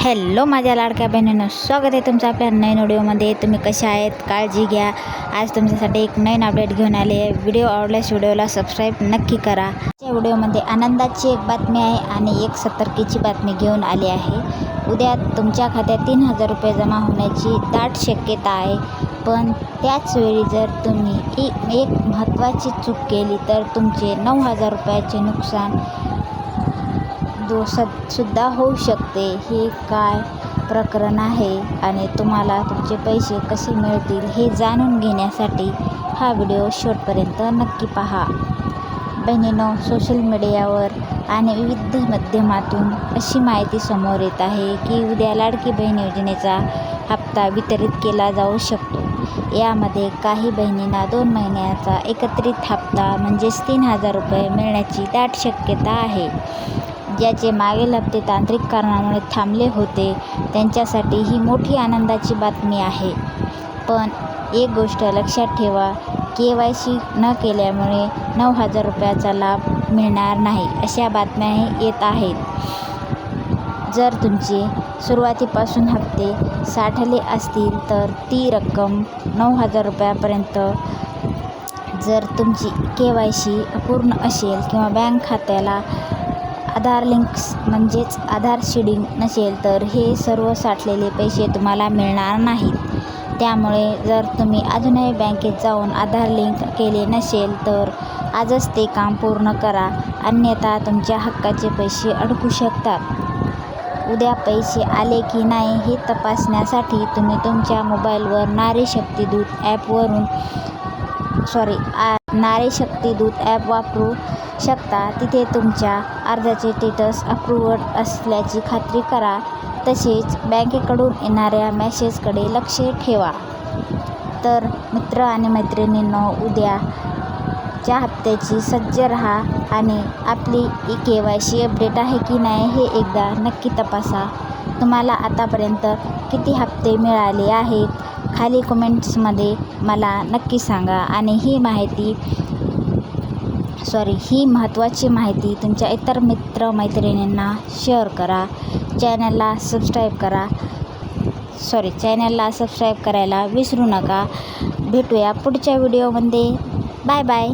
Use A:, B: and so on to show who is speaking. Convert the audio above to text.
A: Hello माझ्या लाडक्या बहिणींनो, स्वागत आहे तुमचं आपल्या नवीन व्हिडिओमध्ये। तुम्ही कशा आहेत? काळजी घ्या। आज तुमच्यासाठी एक नवीन अपडेट घेऊन आले आहे। व्हिडिओ आवडल्यास व्हिडिओला सबस्क्राईब नक्की करा। या व्हिडिओमध्ये आनंदाची एक बातमी आहे आणि एक सतर्कीची बातमी घेऊन आली आहे। उद्या तुमच्या खात्यात 3000 रुपये जमा होण्याची दाट शक्यता आहे, पण त्याचवेळी जर तुम्ही एक महत्त्वाची चूक केली तर तुमचे 9000 रुपयाचे नुकसान सुद्धा होऊ शकते। हे काय प्रकरण आहे आणि तुम्हाला तुमचे पैसे कसे मिळतील हे जाणून घेण्यासाठी हा व्हिडिओ शेवटपर्यंत नक्की पहा। बहिणींनो, सोशल मीडियावर आणि विविध माध्यमातून अशी माहिती समोर येत आहे की उद्या लाडकी बहीण योजनेचा हप्ता वितरित केला जाऊ शकतो। यामध्ये काही बहिणींना 2 महिन्याचा एकत्रित हप्ता म्हणजेच 3000 रुपये मिळण्याची दाट शक्यता आहे। ज्याचे मागील हप्ते तांत्रिक कारणामुळे थांबले होते त्यांच्यासाठी ही मोठी आनंदाची बातमी आहे। पण एक गोष्ट लक्षात ठेवा, KYC न केल्यामुळे 9000 रुपयाचा लाभ मिळणार नाही अशा बातम्याही येत आहेत। जर तुमचे सुरुवातीपासून हप्ते साठले असतील तर ती रक्कम 9000 रुपयापर्यंत, जर तुमची KYC अपूर्ण असेल किंवा बँक खात्याला आधार लिंक्स म्हणजेच आधार सीडिंग नसेल तर हे सर्व साठलेले पैसे तुम्हाला मिळणार नाहीत। त्यामुळे जर तुम्ही अजूनही बँकेत जाऊन आधार लिंक केले नसेल तर आजच ते काम पूर्ण करा, अन्यथा तुमच्या हक्काचे पैसे अडकू शकतात। उद्या पैसे आले की नाही हे तपासण्यासाठी तुम्ही तुमच्या मोबाईलवर नारी शक्ती दूत ॲप वापरू शकता। तिथे तुमच्या अर्जाचे स्टेटस अप्रूव्ड असल्याची खात्री करा। तसेच बँकेकडून येणाऱ्या मेसेजकडे लक्ष ठेवा। तर मित्र आणि मैत्रिणींनो, उद्याच्या हप्त्याची सज्ज राहा आणि आपली KYC अपडेट आहे की नाही हे एकदा नक्की तपासा। तुम्हाला आतापर्यंत किती हप्ते मिळाले आहेत खाली कमेंट्समध्ये मला नक्की सांगा आणि ही महत्त्वाची माहिती तुमच्या इतर मित्र मैत्रिणींना शेअर करा। चॅनलला सबस्क्राईब करायला विसरू नका। भेटूया पुढच्या व्हिडिओमध्ये। Bye bye.